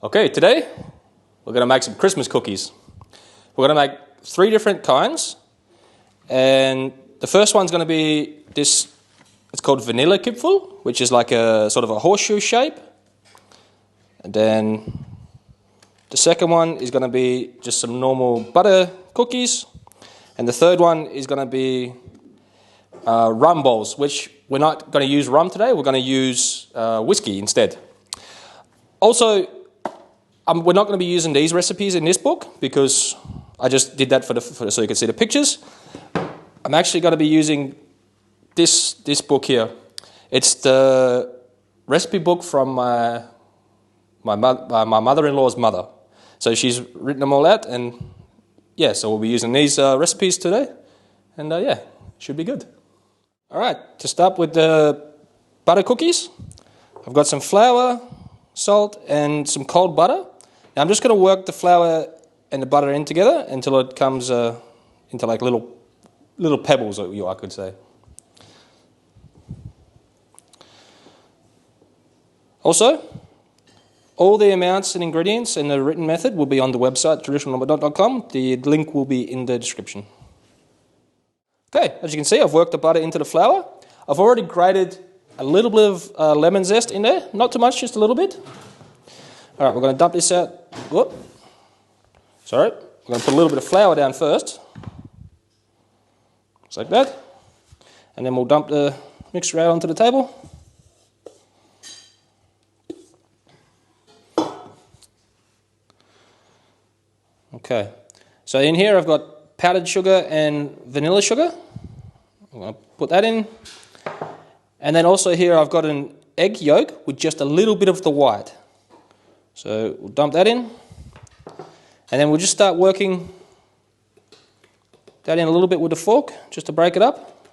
Okay, today we're going to make some Christmas cookies. We're going to make 3 different kinds, and the first one's going to be this. It's called Vanillekipferl, which is like a sort of a horseshoe shape. And then the second one is going to be just some normal butter cookies, and the third one is going to be rum balls, which we're not going to use rum today. We're going to use whiskey instead. Also, we're not going to be using these recipes in this book because I just did that so you can see the pictures. I'm actually going to be using this book here. It's the recipe book from my mother-in-law's mother. So she's written them all out, and yeah, so we'll be using these recipes today, and yeah, should be good. All right, to start with the butter cookies, I've got some flour, salt, and some cold butter. Now I'm just going to work the flour and the butter in together until it comes into like little pebbles, I could say. Also, all the amounts and ingredients and the written method will be on the website traditionalnumber.com. The link will be in the description. Okay, as you can see, I've worked the butter into the flour. I've already grated a little bit of lemon zest in there, not too much, just a little bit. All right, we're going to dump this out. Whoop. Sorry, we're going to put a little bit of flour down first, just like that, and then we'll dump the mixture out onto the table. Okay, so in here I've got powdered sugar and vanilla sugar. I'm going to put that in. And then also here I've got an egg yolk with just a little bit of the white. So we'll dump that in. And then we'll just start working that in a little bit with a fork, just to break it up.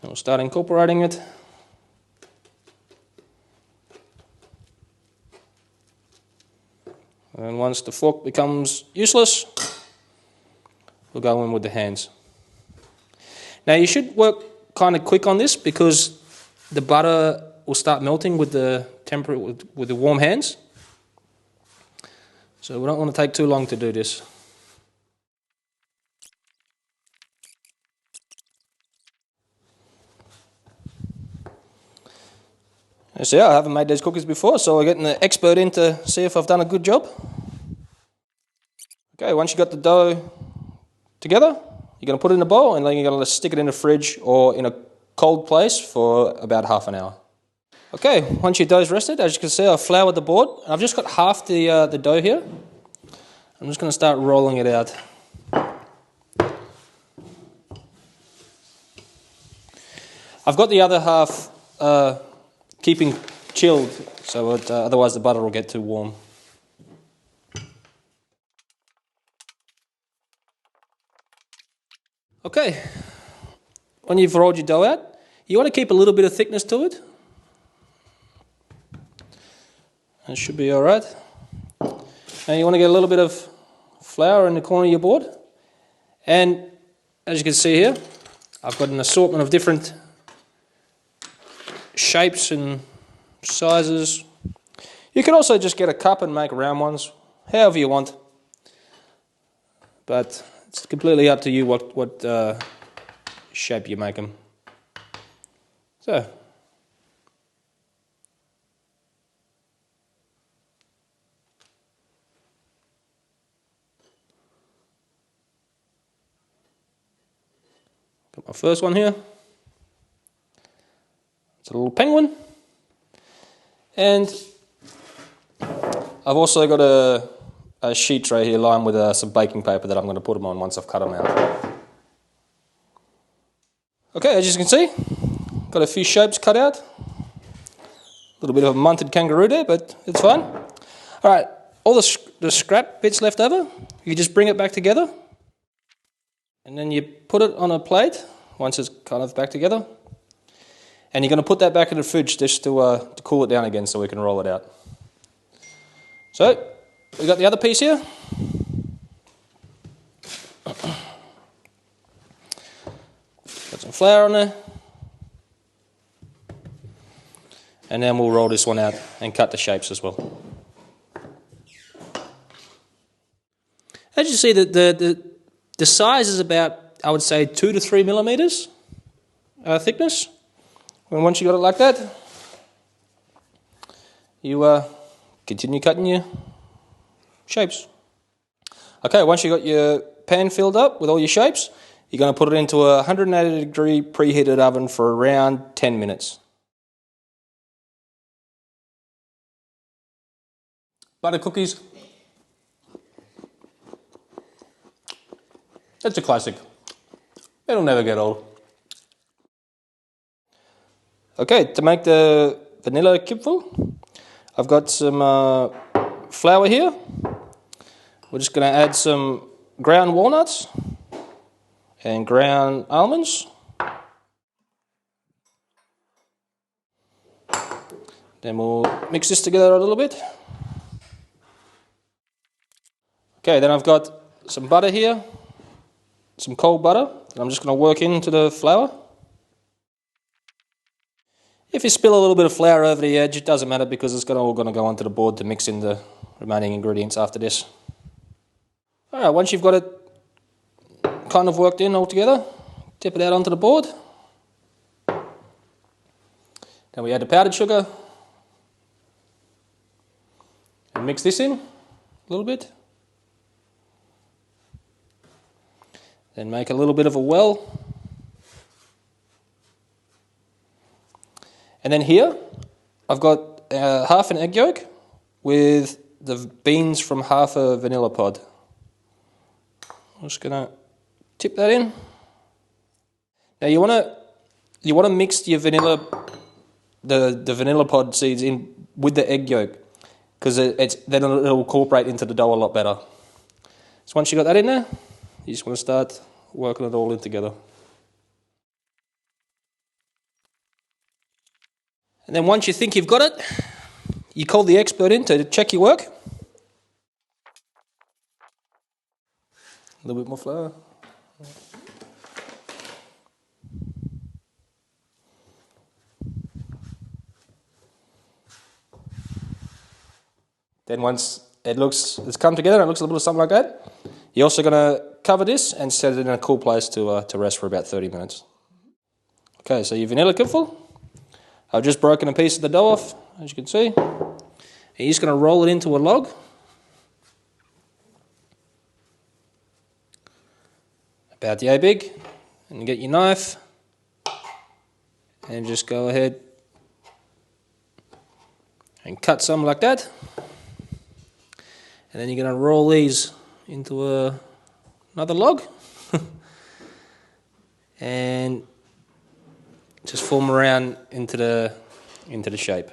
And we'll start incorporating it. And once the fork becomes useless, we'll go in with the hands. Now you should work kind of quick on this because the butter will start melting with the with the warm hands. So we don't want to take too long to do this. So yeah, I haven't made these cookies before, so we're getting the expert in to see if I've done a good job. Okay, once you've got the dough together, you're going to put it in a bowl and then you're going to stick it in the fridge or in a cold place for about half an hour. Okay, once your dough's rested, as you can see, I've floured the board. I've just got half the dough here. I'm just going to start rolling it out. I've got the other half keeping chilled, so otherwise the butter will get too warm. Okay, when you've rolled your dough out, you want to keep a little bit of thickness to it. It should be alright. And you want to get a little bit of flour in the corner of your board. And as you can see here, I've got an assortment of different shapes and sizes. You can also just get a cup and make round ones, however you want. But it's completely up to you what shape you make them. So, got my first one here. It's a little penguin. And I've also got a sheet tray here lined with some baking paper that I'm going to put them on once I've cut them out. Okay, as you can see, got a few shapes cut out. A little bit of a munted kangaroo there, but it's fine. Alright, all the scrap bits left over, you just bring it back together. And then you put it on a plate once it's kind of back together. And you're going to put that back in the fridge just to cool it down again so we can roll it out. So, we've got the other piece here. Got some flour on there. and then we'll roll this one out and cut the shapes as well. As you see, the size is about, I would say, 2 to 3 millimeters thickness. And once you got it like that, you continue cutting your shapes. Okay, once you got your pan filled up with all your shapes, you're going to put it into a 180 degree preheated oven for around 10 minutes. Butter cookies. That's a classic. It'll never get old. Okay, to make the Vanillekipferl, I've got some flour here. We're just going to add some ground walnuts and ground almonds. Then we'll mix this together a little bit. Okay, then I've got some butter here, some cold butter, and I'm just going to work into the flour. If you spill a little bit of flour over the edge, it doesn't matter because it's all going to go onto the board to mix in the remaining ingredients after this. Alright, once you've got it kind of worked in all together, tip it out onto the board. Then we add the powdered sugar and mix this in a little bit. Then make a little bit of a well. And then here, I've got half an egg yolk with the beans from half a vanilla pod. I'm just gonna tip that in. Now you wanna mix your vanilla, the vanilla pod seeds in with the egg yolk, because then it'll incorporate into the dough a lot better. So once you got that in there, you just want to start working it all in together. And then once you think you've got it, you call the expert in to check your work. A little bit more flour. Then once it's come together and it looks a little bit something like that, you're also going to cover this and set it in a cool place to rest for about 30 minutes. Okay, so your Vanillekipferl, I've just broken a piece of the dough off, as you can see. And you're just going to roll it into a log. About yay big. And you get your knife. And just go ahead and cut some like that. And then you're going to roll these into another log. And just form around into the shape.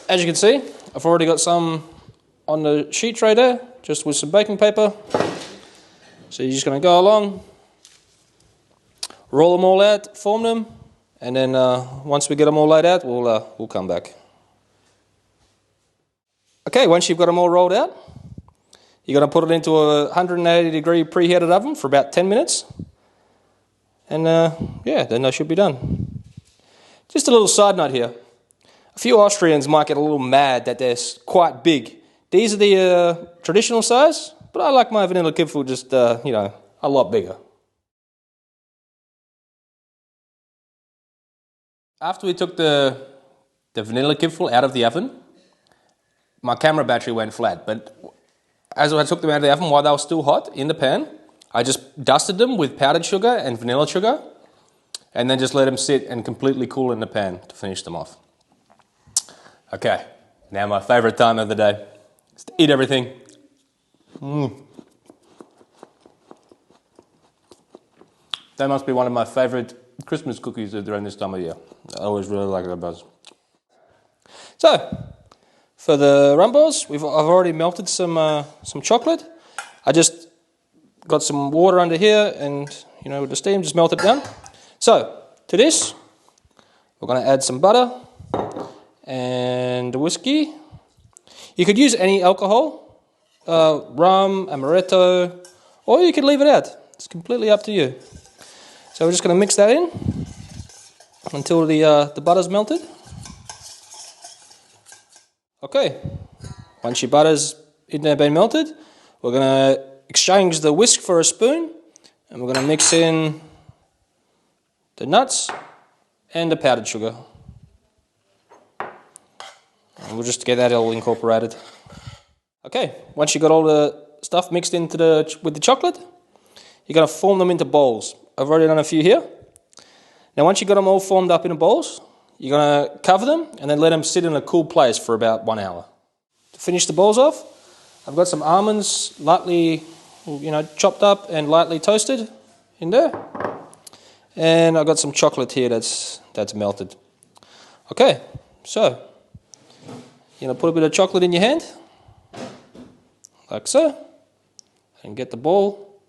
As you can see, I've already got some on the sheet tray there, just with some baking paper. So you're just going to go along, roll them all out, form them, and then once we get them all laid out, we'll come back. Okay, once you've got them all rolled out, you're going to put it into a 180 degree preheated oven for about 10 minutes. And yeah, then they should be done. Just a little side note here. A few Austrians might get a little mad that they're quite big. These are the traditional size, but I like my Vanillekipferl just, a lot bigger. After we took the Vanillekipferl out of the oven, my camera battery went flat, but as I took them out of the oven while they were still hot in the pan, I just dusted them with powdered sugar and vanilla sugar and then just let them sit and completely cool in the pan to finish them off. Okay, now my favourite time of the day is to eat everything. That must be one of my favourite Christmas cookies during this time of year. I always really like that buzz. So, for the rumballs, I've already melted some chocolate. I just got some water under here and, with the steam, just melt it down. So, to this, we're going to add some butter and whiskey. You could use any alcohol, rum, amaretto, or you could leave it out. It's completely up to you. So we're just going to mix that in. until the butter's melted. Okay, once your butter's in there been melted, we're going to exchange the whisk for a spoon, and we're going to mix in the nuts and the powdered sugar. And we'll just get that all incorporated. Okay, once you've got all the stuff mixed into with the chocolate, you're going to form them into bowls. I've already done a few here. Now once you've got them all formed up into bowls, you're going to cover them and then let them sit in a cool place for about 1 hour. To finish the balls off, I've got some almonds lightly, chopped up and lightly toasted in there. And I've got some chocolate here that's melted. Okay, so you're going to put a bit of chocolate in your hand, like so, and get the ball.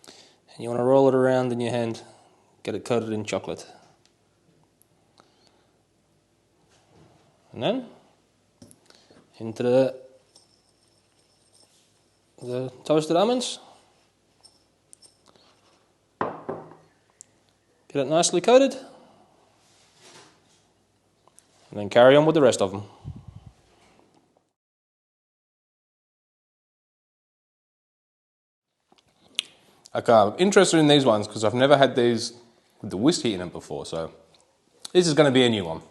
And you want to roll it around in your hand, get it coated in chocolate. And then into the toasted almonds. Get it nicely coated. And then carry on with the rest of them. Okay, I'm interested in these ones because I've never had these with the whiskey in them before, so this is going to be a new one.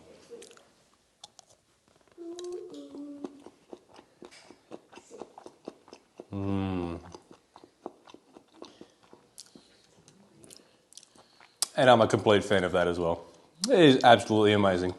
And I'm a complete fan of that as well. It is absolutely amazing.